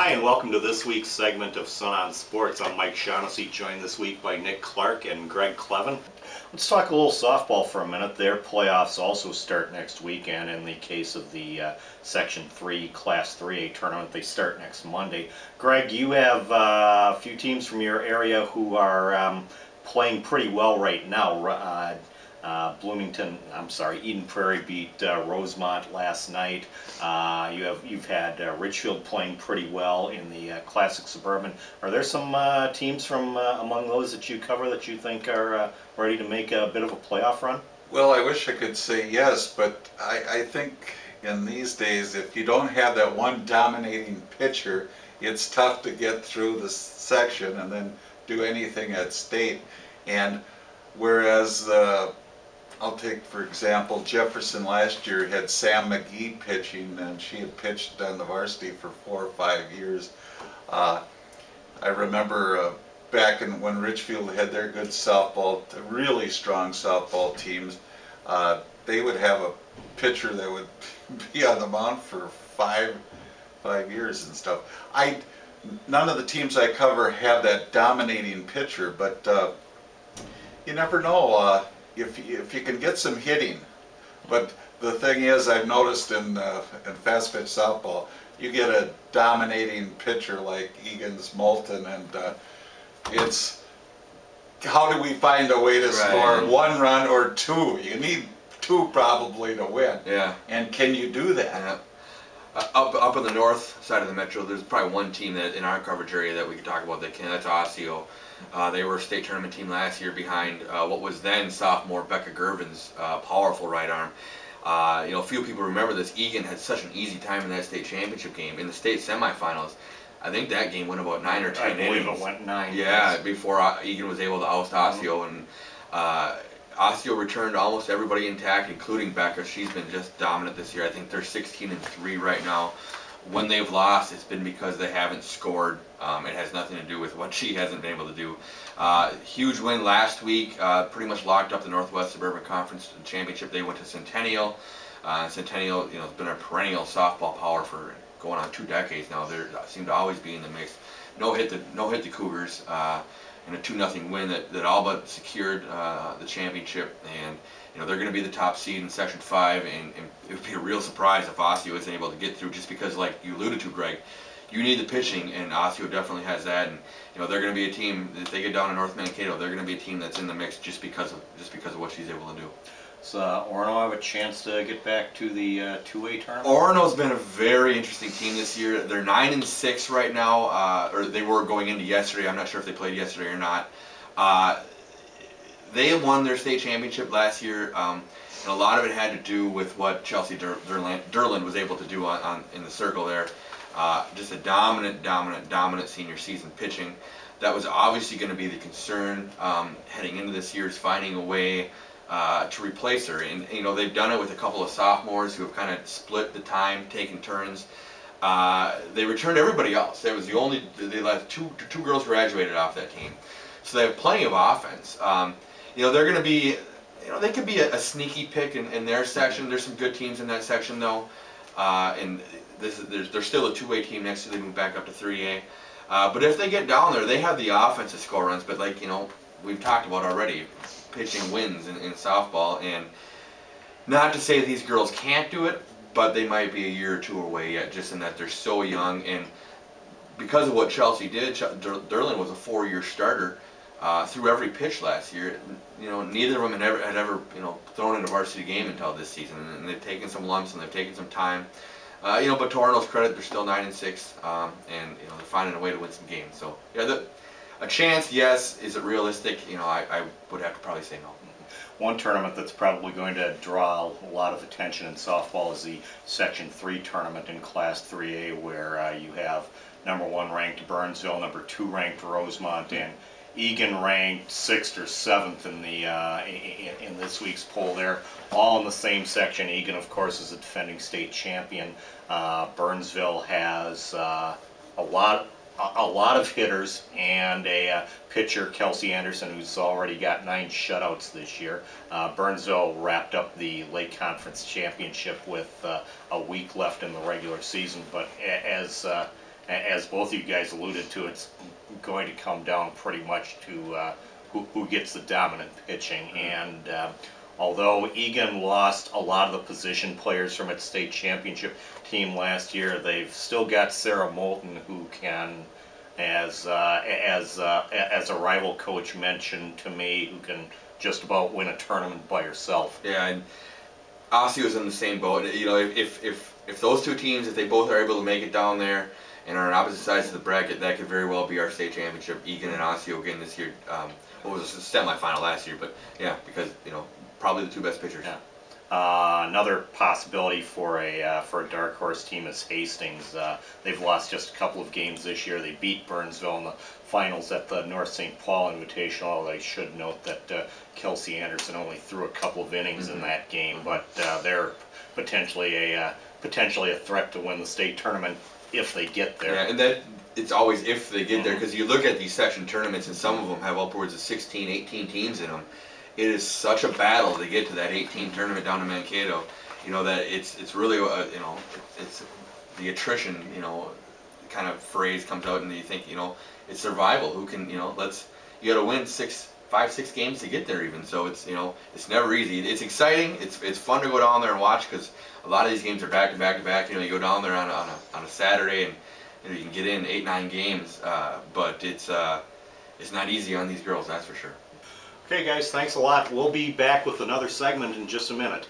Hi, and welcome to this week's segment of Sun on Sports. I'm Mike Shaughnessy, joined this week by Nick Clark and Greg Kleven. Let's talk a little softball for a minute. Their playoffs also start next weekend. In the case of the Section 3 Class 3A tournament, they start next Monday. Greg, you have a few teams from your area who are playing pretty well right now. Eden Prairie beat Rosemont last night. You've had Richfield playing pretty well in the Classic Suburban. Are there some teams from among those that you cover that you think are ready to make a bit of a playoff run? Well, I wish I could say yes, but I think in these days, if you don't have that one dominating pitcher, it's tough to get through the section and then do anything at state. And whereas I'll take, for example, Jefferson last year had Sam McGee pitching, and she had pitched on the varsity for 4 or 5 years. I remember back when Richfield had their good softball, really strong softball teams, they would have a pitcher that would be on the mound for five years and stuff. None of the teams I cover have that dominating pitcher, but you never know. If you can get some hitting, but the thing is, I've noticed in fast pitch softball, you get a dominating pitcher like Eagan's Moulton, and it's how do we find a way to score 1 run or 2? You need 2 probably to win. Yeah. And can you do that? Yeah. Up on the north side of the metro, there's probably one team that in our coverage area that we could talk about that can. That's Osseo. They were a state tournament team last year behind what was then sophomore Becca Girvan's powerful right arm. A few people remember this. Eagan had such an easy time in that state championship game. In the state semifinals, I think that game went about 9 or 10 innings. I believe it went 9. Yeah, before Eagan was able to oust Osseo, and Osseo returned almost everybody intact, including Becca. She's been just dominant this year. I think they're 16-3 right now. When they've lost, it's been because they haven't scored. It has nothing to do with what she hasn't been able to do. Huge win last week, pretty much locked up the Northwest Suburban Conference Championship. They went to Centennial. Centennial, has been a perennial softball power for going on 2 decades now. They seem to always be in the mix. No hit the Cougars in a 2-0 win that all but secured the championship. And they're going to be the top seed in Section 5, and it would be a real surprise if Osseo isn't able to get through, just because, like you alluded to, Greg, you need the pitching, and Osseo definitely has that. And they're going to be a team, if they get down to North Mankato, they're going to be a team that's in the mix just because of what she's able to do. So Orono have a chance to get back to the 2A tournament? Orono's been a very interesting team this year. They're 9-6 right now, or they were going into yesterday. I'm not sure if they played yesterday or not. They won their state championship last year, and a lot of it had to do with what Chelsey Durlan was able to do in the circle there. Just a dominant senior season pitching. That was obviously going to be the concern heading into this year, is finding a way to replace her. And they've done it with a couple of sophomores who have kind of split the time, taken turns. They returned everybody else. They let two girls graduated off that team, so they have plenty of offense. They're going to be, they could be a sneaky pick in their section. There's some good teams in that section though, and they're still a 2A team next year. They move back up to 3A. But if they get down there, they have the offense to score runs. But we've talked about already, pitching wins in softball, and not to say these girls can't do it, but they might be a year or 2 away yet, just in that they're so young. And because of what Chelsey did, Durlan was a 4-year starter through every pitch last year. Neither of them had ever thrown in a varsity game until this season, and they've taken some lumps and they've taken some time. But to Orono's credit, they're still 9-6, and they're finding a way to win some games. So a chance, yes. Is it realistic? I would have to probably say no. One tournament that's probably going to draw a lot of attention in softball is the Section 3 tournament in Class 3A, where you have number 1 ranked Burnsville, number 2 ranked Rosemont, and Eagan ranked 6th or 7th in the in this week's poll. There, all in the same section. Eagan, of course, is a defending state champion. Burnsville has a lot of hitters and a pitcher, Kelsy Anderson, who's already got 9 shutouts this year. Burnsville wrapped up the Lake Conference Championship with a week left in the regular season, but as both of you guys alluded to, it's going to come down pretty much to who gets the dominant pitching. And although Eagan lost a lot of the position players from its state championship team last year, they've still got Sara Moulton, who can, as a rival coach mentioned to me, who can just about win a tournament by herself. Yeah, and Osseo's in the same boat. You know, if those two teams, if they both are able to make it down there and are on opposite sides of the bracket, that could very well be our state championship. Eagan and Osseo again this year. What was a semifinal last year, but yeah, because you know probably the two best pitchers. Yeah. Another possibility for a dark horse team is Hastings. They've lost just a couple of games this year. They beat Burnsville in the finals at the North St. Paul Invitational. Although I should note that Kelsy Anderson only threw a couple of innings in that game, but they're potentially a threat to win the state tournament if they get there. Yeah, and that it's always if they get there, because you look at these section tournaments and some of them have upwards of 16, 18 teams in them. It is such a battle to get to that 18 tournament down in Mankato. You know that it's really you know it's the attrition kind of phrase comes out, and you think it's survival. Who can you got to win 5-6 games to get there even. So it's it's never easy. It's exciting. It's fun to go down there and watch because a lot of these games are back to back to back. You go down there on a Saturday and you can get in 8-9 games, but it's not easy on these girls, that's for sure. Okay, guys, thanks a lot. We'll be back with another segment in just a minute.